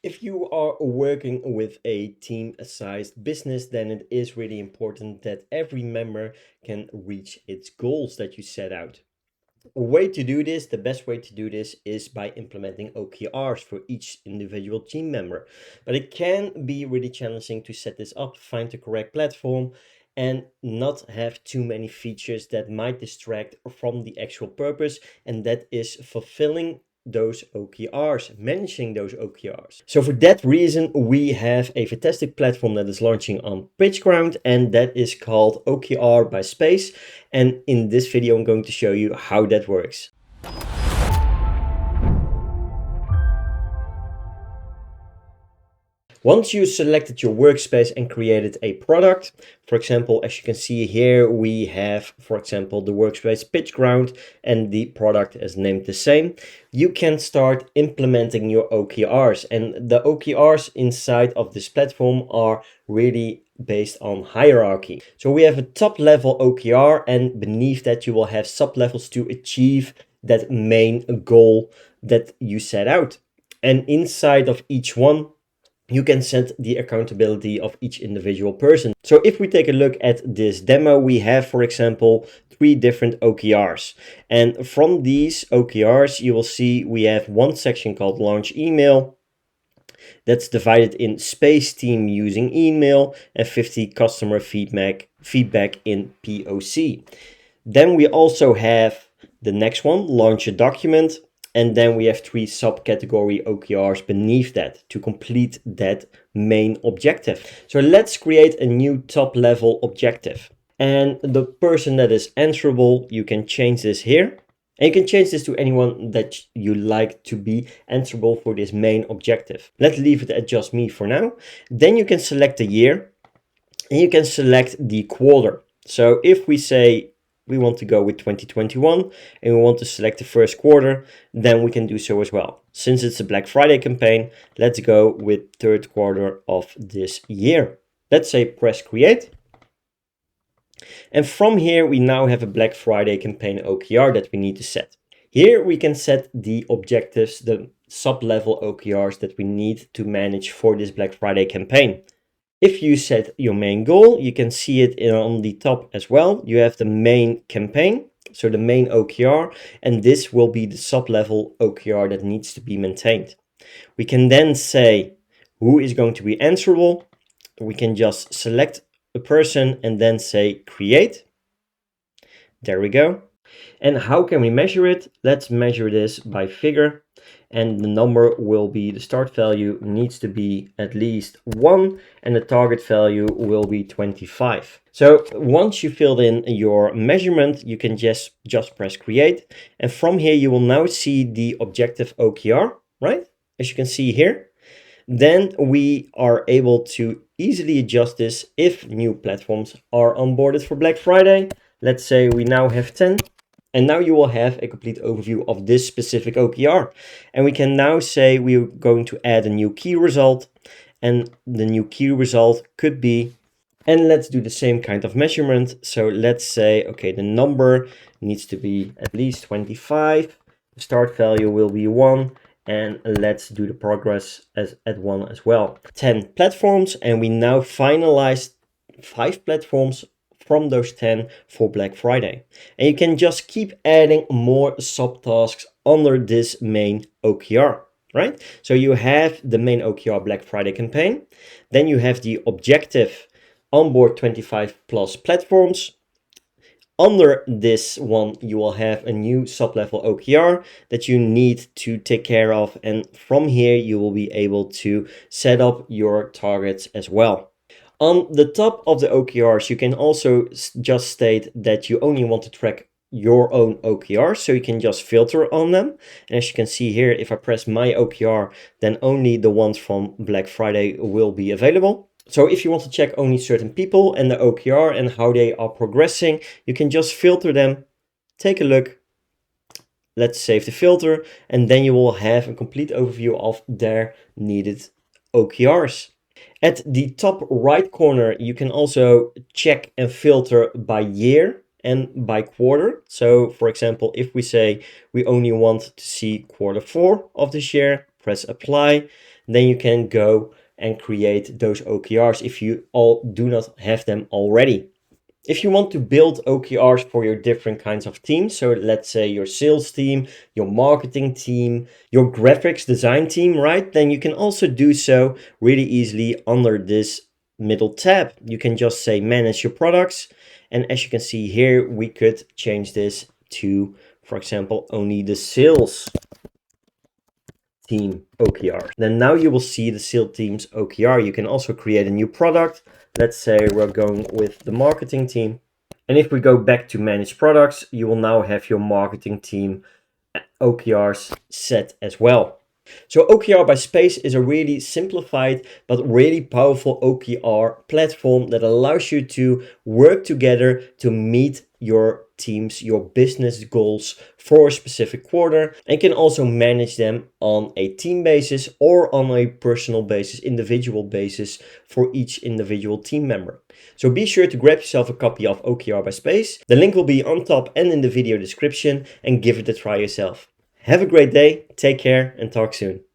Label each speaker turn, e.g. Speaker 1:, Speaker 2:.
Speaker 1: If you are working with a team-sized business, then it is really important that every member can reach its goals that you set out. A way to do this, the best way to do this is by implementing OKRs for each individual team member. But it can be really challenging to set this up, find the correct platform, and not have too many features that might distract from the actual purpose, and that is fulfilling those OKRs, managing those OKRs. So for that reason, we have a fantastic platform that is launching on PitchGround, and that is called OKR by Space. And in this video, I'm going to show you how that works. Once you selected your workspace and created a product, for example, as you can see here, we have, for example, the workspace PitchGround and the product is named the same. You can start implementing your OKRs, and the OKRs inside of this platform are really based on hierarchy. So we have a top level OKR, and beneath that you will have sub levels to achieve that main goal that you set out. And inside of each one, you can set the accountability of each individual person. So if we take a look at this demo, we have, for example, 3 different OKRs. And from these OKRs, you will see we have one section called launch email. That's divided in space team using email and 50 customer feedback in POC. Then we also have the next one, launch a document. And then we have 3 subcategory OKRs beneath that to complete that main objective. So let's create a new top level objective. And the person that is answerable, you can change this here. And you can change this to anyone that you like to be answerable for this main objective. Let's leave it at just me for now. Then you can select the year and you can select the quarter. So if we say we want to go with 2021 and we want to select the first quarter, then we can do so as well. Since it's a Black Friday campaign, let's go with third quarter of this year. Let's say press create. And from here, we now have a Black Friday campaign OKR that we need to set. Here we can set the objectives, the sub-level OKRs that we need to manage for this Black Friday campaign. If you set your main goal, you can see it on the top as well. You have the main campaign, so the main OKR, and this will be the sub-level OKR that needs to be maintained. We can then say who is going to be answerable. We can just select a person and then say create. There we go. And how can we measure it? Let's measure this by figure. And the number will be, the start value needs to be at least 1 and the target value will be 25. So once you filled in your measurement, you can just press create. And from here, you will now see the objective OKR, right? As you can see here. Then we are able to easily adjust this if new platforms are onboarded for Black Friday. Let's say we now have 10. And now you will have a complete overview of this specific OKR. And we can now say we're going to add a new key result. And the new key result could be, and let's do the same kind of measurement. So let's say, okay, the number needs to be at least 25. The start value will be 1. And let's do the progress at 1 as well. 10 platforms, and we now finalized 5 platforms from those 10 for Black Friday. And you can just keep adding more subtasks under this main OKR, right? So you have the main OKR Black Friday campaign. Then you have the objective onboard 25 plus platforms. Under this one, you will have a new sub-level OKR that you need to take care of. And from here, you will be able to set up your targets as well. On the top of the OKRs, you can also just state that you only want to track your own OKRs, so you can just filter on them. And as you can see here, if I press my OKR, then only the ones from Black Friday will be available. So if you want to check only certain people and the OKR and how they are progressing, you can just filter them, take a look. Let's save the filter, and then you will have a complete overview of their needed OKRs. At the top right corner, you can also check and filter by year and by quarter. So for example, if we say we only want to see quarter 4 of this year, press apply, then you can go and create those OKRs if you all do not have them already. If you want to build OKRs for your different kinds of teams, so let's say your sales team, your marketing team, your graphics design team, right? Then you can also do so really easily under this middle tab. You can just say manage your products. And as you can see here, we could change this to, for example, only the sales team OKR. Then now you will see the sales team's OKR. You can also create a new product. Let's say we're going with the marketing team. And if we go back to manage products, you will now have your marketing team OKRs set as well. So OKR by Space is a really simplified but really powerful OKR platform that allows you to work together to meet your teams, your business goals for a specific quarter, and can also manage them on a team basis or on a personal basis, individual basis for each individual team member. So be sure to grab yourself a copy of OKR by Space. The link will be on top and in the video description, and give it a try yourself. Have a great day, take care, and talk soon.